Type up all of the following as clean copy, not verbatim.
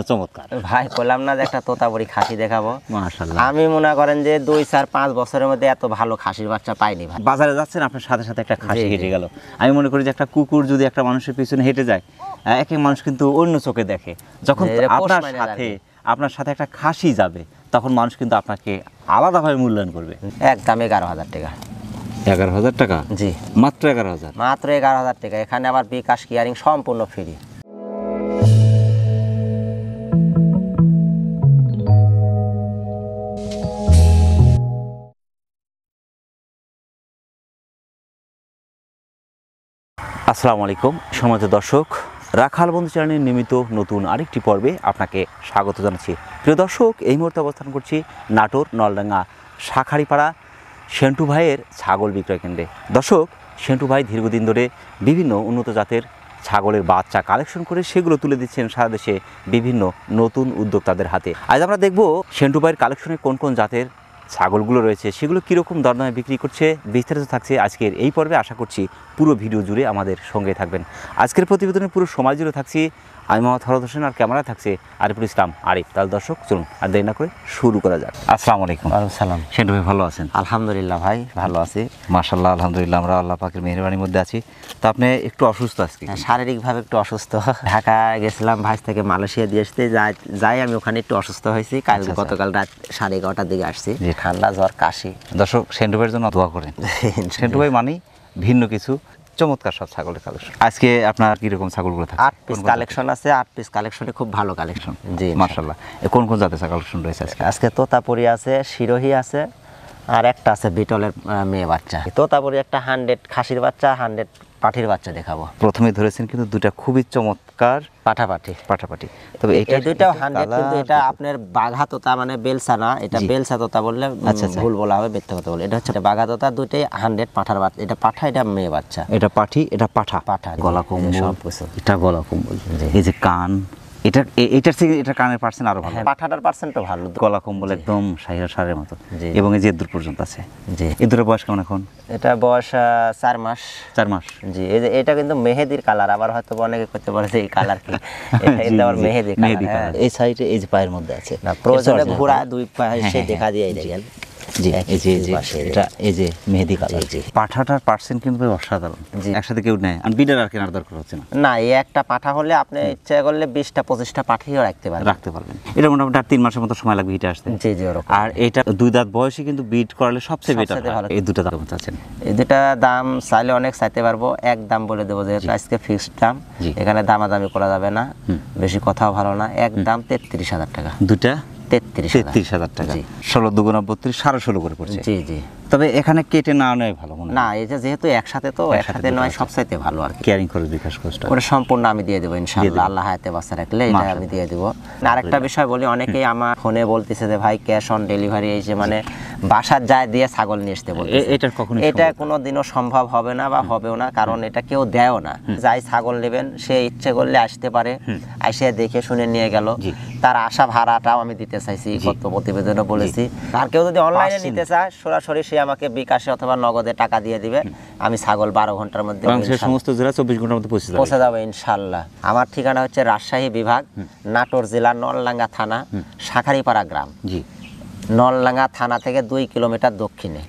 চমৎকার ভাই বললাম না যে একটা তোতাপুরি খাসি দেখাবো। মাশাআল্লাহ, আমি মনে করেন যে 2-4-5 বছরের মধ্যে এত ভালো খাসির বাচ্চা পাইনি ভাই। বাজারে যাচ্ছেন আপনার সাথে সাথে একটা খাসি জি, জি। হেঁটে গেল। আমি মনে করি যে একটা কুকুর যদি একটা মানুষের পিছনে হেঁটে যায়, এক এক মানুষ কিন্তু অন্য চোখে দেখে। যখন যে এটা পোষ আপনার মানে সাথে আর আপনার সাথে একটা খাসি যাবে, তখন মানুষ কিন্তু আপনাকে আলাদাভাবে মূল্যায়ন করবে। একদম 11,000 টাকা। 11,000 টাকা? জি, মাত্র 11,000? মাত্র 11,000 টাকা। এখানে আবার বিকাশ কিয়ারিং সম্পূর্ণ ফ্রি। আসসালামু আলাইকুম সম্মানিত দর্শক, রাখাল বন্ধু চ্যানেলের নিয়মিত নতুন আরেকটি পর্বে আপনাকে স্বাগত জানাচ্ছি। প্রিয় দর্শক, এই মুহূর্তে অবস্থান করছি নাটোর নলডাঙ্গা শাঁখারীপাড়া সেন্টু ভাইয়ের ছাগল বিক্রয় কেন্দ্রে। দর্শক, সেন্টু ভাই দীর্ঘদিন ধরে বিভিন্ন উন্নত জাতের ছাগলের বাচ্চা কালেকশন করে সেগুলো তুলে দিচ্ছেন সারা দেশে বিভিন্ন নতুন উদ্যোক্তাদের হাতে। আজ আমরা দেখব সেন্টু ভাইয়ের কালেকশনে কোন কোন জাতের ছাগলগুলো রয়েছে, সেগুলো কীরকম দরদামে বিক্রি করছে, বিস্তারিত থাকছে আজকের এই পর্বে। আশা করছি পুরো ভিডিও জুড়ে আমাদের সঙ্গে থাকবেন। আজকের প্রতিবেদনের পুরো সময় জুড়ে থাকছি আমি মোহাম্মদ হরদ হোসেন, আর ক্যামেরা থাকছে আরিফুল ইসলাম আরিফ। তাহলে দর্শক চলুন আর দেরি না করে শুরু করা যাক। আসসালামু আলাইকুম। ওয়ালাইকুম সালাম। সেন্টু ভাই ভালো আছেন? আলহামদুলিল্লাহ ভাই, ভালো আছি। মাশাআল্লাহ, আলহামদুলিল্লাহ, আমরা আল্লাহ পাকের মেহেরবানির মধ্যে আছি। তো আপনি একটু অসুস্থ আজকে? শারীরিকভাবে একটু অসুস্থ। ঢাকা গেছিলাম ভাই থেকে মালয়েশিয়া দিয়ে আসতে, যাই আমি ওখানে একটু অসুস্থ হয়েছি। কাল গতকাল রাত 11:30টার দিকে আসছি। জি। ঠান্ডা জ্বর কাশি। দর্শক, সেন্টু ভাইয়ের জন্য দোয়া করেন। সেন্টু ভাই মানেই ভিন্ন কিছু, চমৎকার সব ছাগলের কালেকশন। আজকে আপনার কিরকম ছাগলগুলো থাকে? 8 পিস কালেকশন আছে। 8 পিস কালেকশনে খুব ভালো কালেকশন। জি মাশাআল্লাহ। কোন কোন জাতের কালেকশন রয়েছে আজকে? আজকে তোতাপুরি আছে, শিরোহী আছে, আর একটা আছে বিটলের মেয়ে বাচ্চা। তোতাপুরি একটা 100 খাসির বাচ্চা, 100 পাঠির বাচ্চা দেখাবো। প্রথমে ধরেছেন কিন্তু দুটা খুবই চমৎকার পাঠাপাঠি। পাঠাপাঠি। তবে এই দুইটাও 100, কিন্তু এটা আপনার বাঘা তোতা, মানে বেলসা না, এটা বেলসা তোতা বললে ভুল বলা হবে, মিথ্যা কথা বলে। এটা হচ্ছে বাঘা তোতা, দুইটাই 100 পাঠার বাচ্চা। এটা পাঠা, এটা মেয়ে বাচ্চা। এটা পাঠি, এটা পাঠা। পাঠা, গলা কম্বল, সব কিছু। এটা গলা কম্বল, এই যে কান, এটার থেকে এটা কানের পার্সেন্ট আরো ভালো। পাঠাটার পার্সেন্টও ভালো। গলা কম্বল একদম সারের মতো। জি। এবং এই যে দূর পর্যন্ত আছে। জি। এই দুটোর বয়স কেমন এখন? এটা বয়স 4 মাস। 4 মাস। জি। এই যে এটা কিন্তু মেহেদির কালার। আবার হয়তো অনেকে করতে পারে যে এই কালার কি, এটা কিন্তু আবার মেহেদি কালার। এই সাইডে এই যে পায়ের মধ্যে আছে, না প্রয়োজনে ঘোড়া দুই পাশে দেখা দিয়ে দেখেন। জি, এই যে এটা এই যে মেহেদি কালার। জি। পাঠাটার পার্সেন্ট কিন্তু ভাই অসাধারণ। জি। একসাথে কেউ নেয়, আর বিডার আর কেনার দরকার হচ্ছে না। না, এই একটা পাঠা হলে আপনি ইচ্ছা করলে 20টা-25টা পাঠিও রাখতে পারবেন। এটা মোটামুটি 3 মাসের মতো সময় লাগবে হিটে আসতে। জি জি, ওরকম। আর এটা 2 দাঁত বয়সে কিন্তু বিট করালে সবচেয়ে বেটার ভালো। এই দুটো দাম চাচ্ছেন? এই দুটা দাম চাইলে অনেক চাইতে পারবো, এক দাম বলে দেবো, যেহেতু আজকে ফিক্সড দাম। এখানে দামাদামি করা যাবে না, বেশি কথাও ভালো না। এক দাম 33,000 টাকা। দুটা 33,000 টাকা। 16 দুগুণা 32, 16.5 করে পড়ছে। জি জি। তবে এখানে কেটে না নেয় ভালো মনে হয়। না, এই যে যেহেতু একসাথে নয়, সব চাইতে ভালো আর কি। কেয়ারিং খরচ, বিকাশ খরচটা ওটা সম্পূর্ণ আমি দিয়ে দেবো ইনশাআল্লাহ, আল্লাহ হায়াতে বাঁচা রাখলে এটা আমি দিয়ে দেবো। আরেকটা বিষয় বলি, অনেকেই আমার ফোনে বলতেছে যে ভাই ক্যাশ অন ডেলিভারি, এই যে মানে বাসার যায় দিয়ে ছাগল নিয়ে আসতে বলতেছে। এটা কোনোদিনও সম্ভব হবে না বা হবেও না, কারণ এটা কেউ দেয়ও না। যাই ছাগল নেবেন সে ইচ্ছে করলে আসতে পারে, এসে দেখে শুনে নিয়ে গেল। তার আশা ভাড়াটাও আমি দিতে চাইছি, গত প্রতিবেদনে বলেছি। আর কেউ যদি অনলাইনে নিতে চায়, সরাসরি সে আমাকে বিকাশে অথবা নগদে টাকা দিয়ে দিবে। আমি ছাগল 12 ঘন্টার মধ্যে সমস্ত জেলা 24 ঘন্টার মধ্যে পৌঁছে যাবে ইনশাআল্লাহ। আমার ঠিকানা হচ্ছে রাজশাহী বিভাগ, নাটোর জেলা, নলডাঙ্গা থানা, শাঁখারীপাড়া গ্রাম। জি। নলডাঙ্গা থানা থেকে 2 কিলোমিটার দক্ষিণে।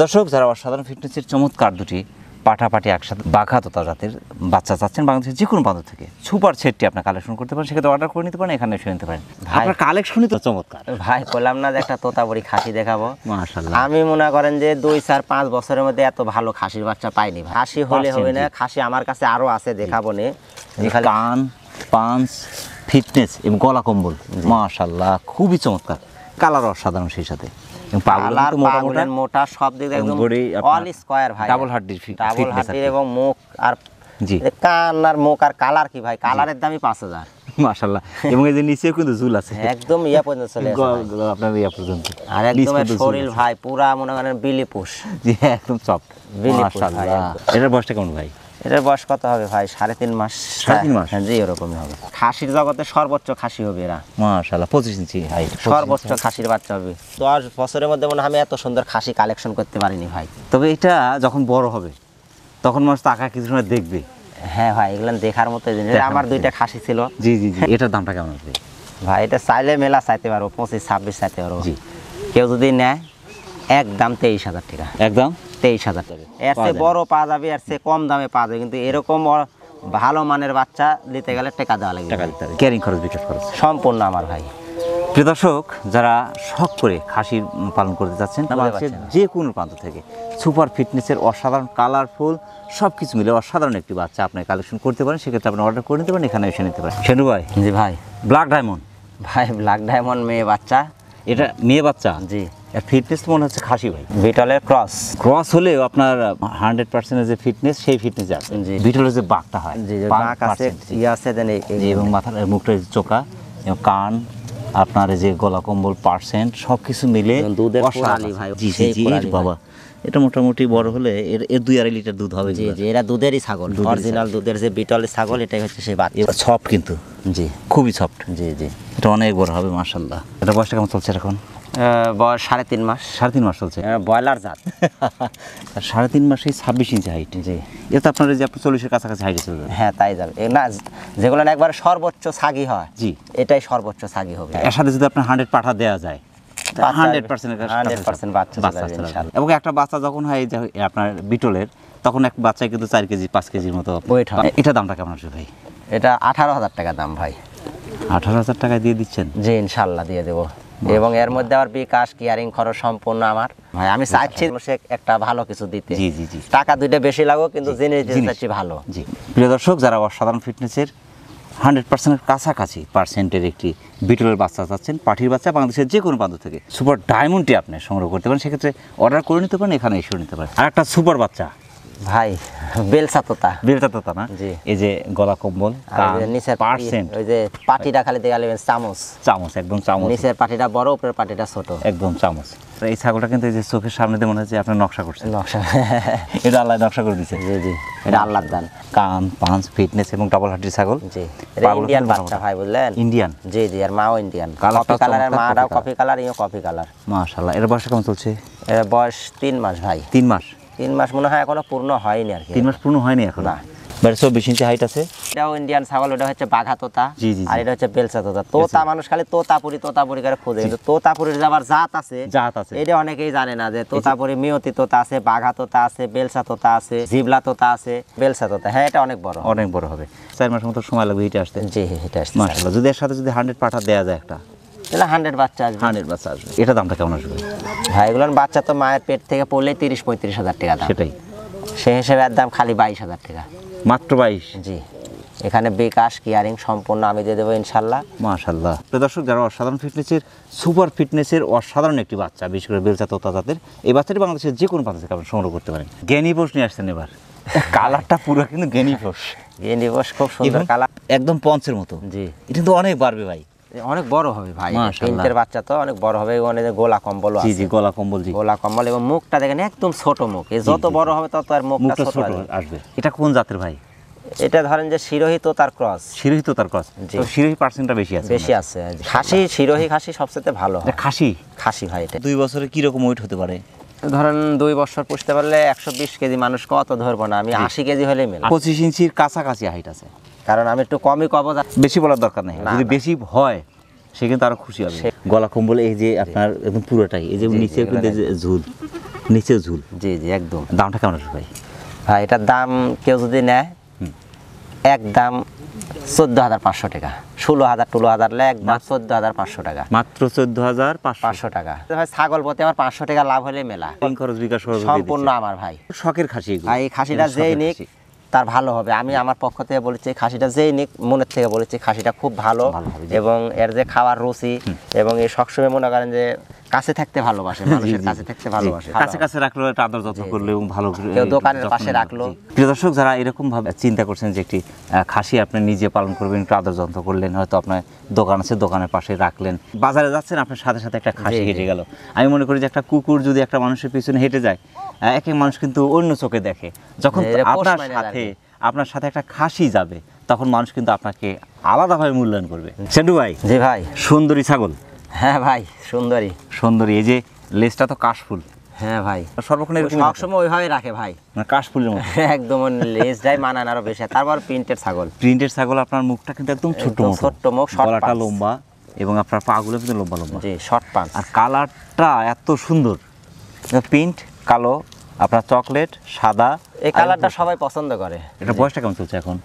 দর্শক, যারা অসাধারণ ফিটনেসের চমৎকার দুটি পাঠাপাঠি একসাথে বাঘা তোতা জাতের বাচ্চা চাচ্ছেন, বাংলাদেশের যে কোনো প্রান্ত থেকে সুপার সেটটি আপনার কালেকশন করতে পারেন, সেক্ষেত্রে অর্ডার করে নিতে পারেন, এখানে এসে নিতে পারেন। আপনার কালেকশনই তো চমৎকার ভাই। বললাম না যে একটা তোতাপুরি খাসি দেখাবো। মাশাআল্লাহ। আমি মনে করেন যে 2-4-5 বছরের মধ্যে এত ভালো খাসির বাচ্চা পাইনি ভাই। খাসি হলে হবে না, খাসি আমার কাছে আরো আছে, দেখাবো নে। কান, পাঞ্চ, ফিটনেস এবং গলা কম্বল মাশাআল্লাহ খুবই চমৎকার। কালার অসাধারণ, সেই সাথে মোটা সব দিক একদম অল স্কয়ার ভাই। ডাবল হাড্ডির এবং মুখ আর কান আর মুখ আর কালার কি ভাই, কালারের দামই 5,000 মাশাআল্লাহ। এবং এই যে নিচেও কিন্তু ঝুল আছে, একদম ইয়া পর্যন্ত চলে আসে আপনার ইয়া পর্যন্ত। আর একদম শরীর ভাই পুরা মনে করেন বিলিপুষ। জি, একদম সফট মাশাআল্লাহ। এটার বয়সটা কেমন ভাই? এটার বয়স কত হবে ভাই? 3.5 মাস। 3.5 মাস? হ্যাঁ জি, এরকমই হবে। খাসির জগতে সর্বোচ্চ খাসি হবে এরা মাশাআল্লাহ। 25 ইঞ্চি হাইট, সর্বোচ্চ খাসির বাচ্চা হবে। 10 বছরের মধ্যে মনে আমি এত সুন্দর খাসি কালেকশন করতে পারিনি ভাই। তবে এটা যখন বড় হবে তখন মানুষ টাকা কিছু সময় দেখবে। হ্যাঁ ভাই, এগুলো দেখার মতো জিনিস। আমার 2টা খাসি ছিল। জি জি জি। এটার দামটা কেমন হবে? ভাই এটা চাইলে মেলা চাইতে পারবো, 25-26 চাইতে পারবো। জি। কেউ যদি নেয় একদম 23,000 টাকা, একদম 23,000 টাকা। এর চেয়ে বড় পাওয়া যাবে, এর চেয়ে কম দামে পাওয়া যাবে, কিন্তু এরকম ভালো মানের বাচ্চা নিতে গেলে টাকা দেওয়া লাগবে, টাকা দিতে হবে, ক্যারিং খরচ, বিকাশ খরচ সম্পূর্ণ আমার ভাই। প্রিয় দর্শক, যারা শখ করে খাসি পালন করতে যাচ্ছেন বাংলাদেশের যে কোনো প্রান্ত থেকে সুপার ফিটনেসের অসাধারণ কালারফুল সব কিছু মিলে অসাধারণ একটি বাচ্চা আপনি কালেকশন করতে পারেন, সেক্ষেত্রে আপনি অর্ডার করে নিতে পারেন, এখানে এসে নিতে পারেন। সেনু ভাই, জি ভাই। ব্ল্যাক ডায়মন্ড, ভাই ব্ল্যাক ডায়মন্ড মেয়ে বাচ্চা, এটা মেয়ে বাচ্চা। জি। এর ফিটনেস মনে হচ্ছে খাসি ভাই, বিটলের ক্রস। ক্রস হলেও আপনার 100% যে ফিটনেস সেই ফিটনেস আছে। জি। বিটলের যে বাঘটা হয়, জি, বাঁক আছে, আছে দেন জি, এবং মাথার মুখটা চোখা এবং কান, আপনার এই যে গলা কম্বল পার্সেন্ট সব কিছু মিলে দুধের অসাধারণ। কোরালি ভাই, জি জি সেই জি, কোরালি বাবা এটা মোটামুটি বড় হলে এর 2-2.5 লিটার দুধ হবে। জি জি, এরা দুধেরই ছাগল, অরিজিনাল দুধের যে বিটলের ছাগল, এটাই হচ্ছে সেই বাচ্চা। এটা সফট, কিন্তু জি খুবই সফট। জি জি। এটা অনেক বড় হবে মাশাআল্লাহ। এটা বয়সটা কেমন চলছে এখন? বয়স 3.5 মাস। 3.5 মাস চলছে। ব্রয়লার জাত। 3.5 মাসেই 26 ইঞ্চি হাইট। জি। এটা আপনার এই যে আপনার 40-এর কাছাকাছি হাইটে চলে যাবে। হ্যাঁ তাই যাবে না, যেগুলো না একবার সর্বোচ্চ ছাগি হয়, জি, এটাই সর্বোচ্চ ছাগি হবে। এর সাথে যদি আপনার 100 পাঠা দেওয়া যায়, 100% 100% বাচ্চা চলে আসবে ইনশাআল্লাহ। এবং একটা বাচ্চা যখন হয় যে আপনার বিটলের, তখন এক বাচ্চায় কিন্তু 4 কেজি 5 কেজির মতো ওয়েট হয়। এটা দামটা কেমন আছে ভাই? এটা 18,000 টাকা দাম ভাই। 18,000 টাকায় দিয়ে দিচ্ছেন? জি ইনশাআল্লাহ দিয়ে দেবো, এবং এর মধ্যে আবার বিকাশ কিয়ারিং খরচ সম্পূর্ণ আমার ভাই। আমি চাইছি একটা ভালো কিছু দিতে। জি জি জি। টাকা দুইটা বেশি লাগো, কিন্তু জিনিস চাইছি ভালো। জি। প্রিয় দর্শক, যারা অসাধারণ ফিটনেসের 100%-এর কাছাকাছি পার্সেন্টের একটি বিটলের বাচ্চা চাচ্ছেন, পাঠির বাচ্চা, বাংলাদেশের যে কোনো প্রান্ত থেকে সুপার ডায়মন্ডটি আপনি সংগ্রহ করতে পারেন, সেক্ষেত্রে অর্ডার করে নিতে পারেন, এখানে এসে নিতে পারেন। আর একটা সুপার বাচ্চা ভাই, বেলসা তোতা। বেলটা তো তা না? জি। এই যে গলা কম্বল, নিচের পার্সেন্ট, ওই যে পাটিটা খালি দিয়ে গেলেন চামচ, চামচ, একদম চামচ, নিচের পাটিটা বড়, উপরের পাটিটা ছোট, একদম চামচ। এই ছাগলটা কিন্তু এই যে চোখের সামনে দিয়ে মনে হচ্ছে আপনি নকশা করছেন। নকশা। এটা আল্লাহ নকশা করে দিয়েছে। জি জি, এটা আল্লাহর দান। কান, পাঁচ, ফিটনেস এবং ডাবল হাড্ডির ছাগল। জি, এটা ইন্ডিয়ান বাচ্চা ভাই, বুঝলেন? ইন্ডিয়ান। জি জি, আর মাও ইন্ডিয়ান। কালারটা কফি কালারের, চমৎকার মাটাও কফি কফি কালার, ইও কফি কালার। মাশাআল্লাহ। এর বয়স কেমন চলছে? এর বয়স 3 মাস ভাই। 3 মাস? 3 মাস মনে হয় এখনো পূর্ণ হয়নি আর কি। 3 মাস পূর্ণ হয়নি এখন? না। 24 ইঞ্চি হাইট আছে। এটাও ইন্ডিয়ান ছাগল, ওটা হচ্ছে বাঘা তোতা, জি জি, আর এটা হচ্ছে বেলসা তোতা। তোতা মানুষ খালি তোতাপুরি করে খোঁজে, কিন্তু তোতাপুরির যে আবার জাত আছে, এটা অনেকেই জানে না, যে তোতাপুরি মিয়তি তোতা আছে, বাঘা তোতা আছে, বেলসা তোতা আছে, জিবলা তোতা আছে, বেলসা তোতা। হ্যাঁ, এটা অনেক বড়, অনেক বড় হবে। 4 মাস মতো সময় লাগবে এটা আসতে। জি, এটা আসছে মাশাআল্লাহ। যদি এর সাথে যদি 100 পাঠা দেয়া যায়, একটা তাহলে 100 বাচ্চা আসবে। 100 বাচ্চা আসবে। এটা দামটা কেমন আসবে ভাই? এগুলোর বাচ্চা তো মায়ের পেট থেকে পড়লে 30-35 হাজার টাকা দাম। সেটাই, সেই হিসেবে এর দাম খালি 22,000 টাকা। মাত্র 22? জি। এখানে বিকাশ কিয়ারিং সম্পূর্ণ আমি দিয়ে দেবো ইনশাল্লাহ। মাশাআল্লাহ। প্রিয় দর্শক, যারা অসাধারণ ফিটনেসের, সুপার ফিটনেসের অসাধারণ একটি বাচ্চা, বিশেষ করে বেলচা তোতা জাতের, এই বাচ্চাটি বাংলাদেশের যে কোনো প্রান্ত থেকে আপনি সংগ্রহ করতে পারেন। জ্ঞানী পোষ নিয়ে আসছেন এবার। কালারটা পুরো কিন্তু জ্ঞানী পোষ। এই নিবস খুব সুন্দর কালার, একদম পঞ্চের মতো। জি। এটা কিন্তু অনেক বাড়বে ভাই, অনেক বড় হবে ভাই। মাশাআল্লাহ। প্রিন্টের বাচ্চা তো অনেক বড় হবে। অনেক গোলা কম্বল জি আছে। জি, গলা কম্বল। জি, গোলা কম্বল, এবং মুখটা দেখেন একদম ছোট মুখ। এই যত বড় হবে তত আর মুখটা মুখটা ছোট ছোট হবে। আসবে। এটা কোন জাতের ভাই? এটা ধরেন যে শিরোহী তো তার ক্রস। শিরোহী তো তার ক্রস। জি। তো শিরোহী পার্সেন্টটা বেশি আছে? বেশি আছে। খাসি, শিরোহী খাসি সবচেয়ে ভালো হয়। এটা খাসি? খাসি ভাই। এটা 2 বছরে কি রকম ওয়েট হতে পারে? ধরেন 2 বছর পুষতে পারলে 120 কেজি মানুষ কত ধরবো না, আমি 80 কেজি হলেই মেলা। 25 ইঞ্চির কাছাকাছি হাইট আছে। কারণ আমি একটু কমই কব, বেশি বলার দরকার নেই। না, যদি না। বেশি হয় সে কিন্তু আরো খুশি হবে। গলা কম্বল এই যে আপনার একদম পুরোটাই, এই যে নিচে কিন্তু এই যে ঝুল, নিচে ঝুল। জি জি, একদম। দামটা কেমন আসবে ভাই? ভাই এটার দাম কেউ যদি নেয়, একদম 14,500 টাকা। 16,000-16,000 একদম 14,500 টাকা। মাত্র 14,500 টাকা। ভাই ছাগল প্রতি আমার 500 টাকা লাভ হলে মেলা। খরচ, বিকাশ খরচ সম্পূর্ণ আমার ভাই। শখের খাসি এগুলো। ভাই এই খাসিটা যেই নিক তার ভালো হবে। আমি আমার পক্ষ থেকে বলেছি, খাসিটা যেই নিক মনের থেকে বলেছি, খাসিটা খুব ভালো, এবং এর যে খাওয়ার রুচি, এবং এই সবসময় মনে করেন যে কাছে থাকতে ভালোবাসে, মানুষের কাছে থাকতে ভালোবাসে। কাছে কাছে রাখলো, একটা আদর যত্ন করলো এবং ভালো কেউ দোকানের পাশে রাখলো। প্রিয় দর্শক, যারা এরকম ভাবে চিন্তা করছেন যে একটি খাসি আপনি নিজে পালন করবেন, একটু আদর যত্ন করলেন, হয়তো আপনার দোকান আছে, দোকানের পাশে রাখলেন, বাজারে যাচ্ছেন, আপনার সাথে সাথে একটা খাসি হেঁটে গেল। আমি মনে করি যে একটা কুকুর যদি একটা মানুষের পিছনে হেঁটে যায়, এক এক মানুষ কিন্তু অন্য চোখে দেখে। যখন আপনার সাথে একটা খাসি যাবে, তখন মানুষ কিন্তু আপনাকে আলাদাভাবে মূল্যায়ন করবে। সেন্টু ভাই। জি ভাই। সুন্দরী ছাগল। হ্যাঁ ভাই, সুন্দরী। সুন্দরী, এই যে লেজটা তো কাশফুল। হ্যাঁ ভাই, সর্বক্ষণ এরকম সবসময় ওইভাবে রাখে ভাই, কাশফুলের মতো। একদম লেজটাই মানান আরো বেশি। তারপর প্রিন্টের ছাগল। প্রিন্টের ছাগল, আপনার মুখটা কিন্তু একদম ছোট্ট ছোট্ট মুখ, গলাটা লম্বা, এবং আপনার পাগুলো কিন্তু লম্বা লম্বা। জি, শর্ট পাঞ্চ। আর কালারটা এত সুন্দর, প্রিন্ট কালো, আপনার চকলেট সাদা, এই কালারটা সবাই পছন্দ করে। এটা বয়সটা কেমন চলছে এখন?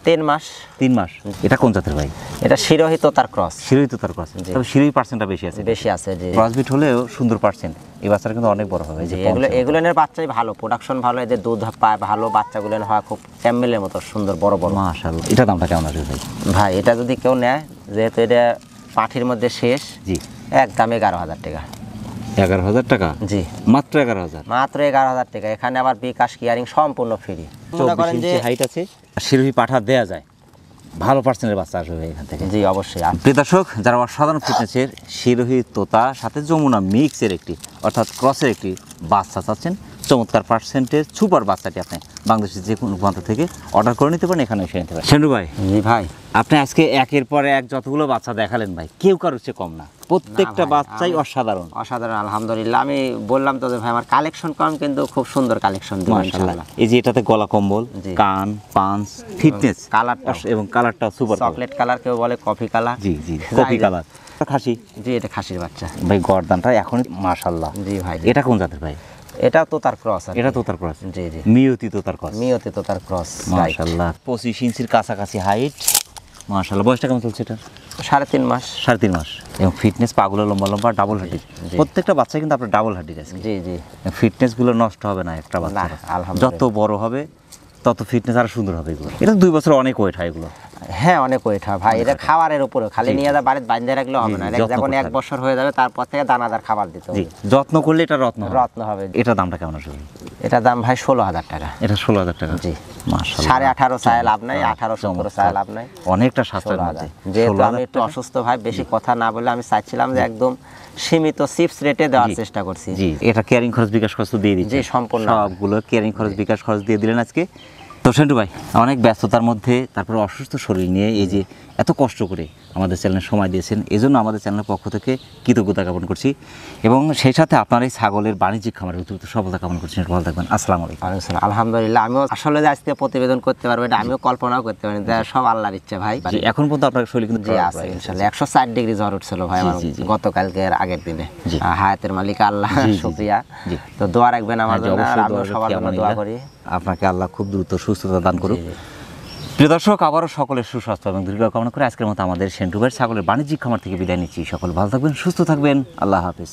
3 মাস। 3 মাস। এটা কোন জাতের ভাই? এটা শিরোহী তোতার ক্রস। শিরোহী তোতার ক্রস। তবে শিরোহী পার্সেন্টটা বেশি আছে। বেশি আছে জি। ক্রসবিট হলেও সুন্দর পার্সেন্ট। এই বাচ্চাটা কিন্তু অনেক বড় হবে। জি, এগুলোর বাচ্চাই ভালো, প্রোডাকশন ভালো, এদের দুধ পায় ভালো, বাচ্চাগুলো হয় খুব ক্যামেলের মতো সুন্দর বড় বড়। মাশাআল্লাহ। এটা দামটা কেমন আছে ভাই? ভাই এটা যদি কেউ নেয়, যেহেতু এটা পাঠির মধ্যে শেষ, জি, একদম 11,000 টাকা। 11,000 টাকা? জি, মাত্র 11,000। মাত্র 11,000 টাকা। এখানে আবার বিকাশ কিয়ারিং সম্পূর্ণ ফ্রি। মনে করেন যে হাইট আছে, শিরোহী পাঠা দেয়া যায়, ভালো পার্সেন্টের বাচ্চা আসবে এখান থেকে। জি অবশ্যই। প্রিয় দর্শক, যারা অসাধারণ ফিটনেসের শিরোহী তোতা সাথে যমুনা মিক্সের একটি অর্থাৎ ক্রসের একটি বাচ্চা চাচ্ছেন, চমৎকার পার্সেন্টের সুপার বাচ্চাটি আপনি বাংলাদেশের যে কোনো প্রান্ত থেকে অর্ডার করে নিতে পারেন, এখানে এসে নিতে পারেন। সেন্টু ভাই, জি ভাই, আপনি আজকে একের পর এক যতগুলো বাচ্চা দেখালেন ভাই, কেউ কারোর চেয়ে কম না, প্রত্যেকটা বাচ্চাই অসাধারণ। অসাধারণ আলহামদুলিল্লাহ। আমি বললাম তো ভাই আমার কালেকশন কম, কিন্তু খুব সুন্দর কালেকশন দিব ইনশাআল্লাহ। এই যে এটাতে গলা কম্বল, কান, পাঞ্চ, ফিটনেস, কালারটা এবং কালারটা সুপার চকলেট কালার, কেউ বলে কফি কালার। জি জি, কফি কালার। খাসি? জি, এটা খাসির বাচ্চা ভাই। গর্দানটা এখনই মাশাআল্লাহ। জি ভাই। এটা কোন জাতের ভাই? এটা তো তার ক্রস। এটা তো তার ক্রস। জি জি, মিয়তি তো তার ক্রস। মিয়তি তো তার ক্রস। মাশাআল্লাহ। 25 ইঞ্চির কাছাকাছি হাইট। মাশাআল্লাহ। বয়সটা কেমন চলছে এটা? 3.5 মাস। 3.5 মাস। এবং ফিটনেস, পাগুলো লম্বা লম্বা, ডাবল হাড্ডি। প্রত্যেকটা বাচ্চা কিন্তু আপনার ডাবল হাড্ডি আছে। জি জি, ফিটনেস গুলো নষ্ট হবে না একটা বাচ্চা। আলহামদুলিল্লাহ। যত বড় হবে তত ফিটনেস আরো সুন্দর হবে এগুলো। এটা 2 বছর অনেক ওয়েট হয় এগুলো। হ্যাঁ, অনেক ওয়েট হয় ভাই। এটা খাবারের উপরে, খালি নিয়ে যা বাড়িতে বাঁধে রাখলে হবে না। যখন 1 বছর হয়ে যাবে তারপর থেকে দানাদার খাবার দিতে হবে। যত্ন করলে এটা রত্ন হবে। রত্ন হবে। এটা দামটা কেমন আসবে? এটা দাম ভাই 16,000 টাকা। এটা 16,000 টাকা। জি, মাশাআল্লাহ। 18.5 চায় লাভ নাই, 18.5 চায় লাভ নাই। অনেকটা সাশ্রয়। যেহেতু আমি একটু অসুস্থ ভাই, বেশি কথা না বলে আমি চাইছিলাম যে একদম সীমিত চিপস রেটে দেওয়ার চেষ্টা করছি। জি, এটা কেয়ারিং খরচ, বিকাশ খরচ দিয়ে দিচ্ছি। জি, সম্পূর্ণ সবগুলো কেয়ারিং খরচ, বিকাশ খরচ দিয়ে দিলেন আজকে। তো সেন্টু ভাই, অনেক ব্যস্ততার মধ্যে তারপরে অসুস্থ শরীর নিয়ে এই যে এত কষ্ট করে আমাদের চ্যানেলে সময় দিয়েছেন, এজন্য আমাদের চ্যানেলের পক্ষ থেকে কৃতজ্ঞতা জ্ঞাপন করছি। এবং সেই সাথে আপনার এই ছাগলের বাণিজ্যিক খামারের অতিরিক্ত সফলতা কামনা করছি। ভালো থাকবেন। আসসালামু আলাইকুম। আলহামদুলিল্লাহ। আমিও আসলে যে আজকে প্রতিবেদন করতে পারবো এটা আমিও কল্পনাও করতে পারিনি। সব আল্লাহর ইচ্ছা ভাই। এখন পর্যন্ত আপনার শরীর কিন্তু জি আছে ইনশাআল্লাহ। 104 ডিগ্রি জ্বর উঠছিল ভাই আমার গতকালকের আগের দিনে। হায়াতের মালিক আল্লাহ, শুকরিয়া। তো দোয়া রাখবেন আমার জন্য, আর আমিও সবার জন্য দোয়া করি। আপনাকে আল্লাহ খুব দ্রুত সুস্থতা দান করুক। প্রিয় দর্শক, আবারও সকলের সুস্বাস্থ্য এবং দীর্ঘ কামনা করে আজকের মতো আমাদের সেন্টু ভাইয়ের ছাগলের বাণিজ্যিক খামার থেকে বিদায় নিচ্ছি। সকল ভালো থাকবেন, সুস্থ থাকবেন। আল্লাহ হাফেজ।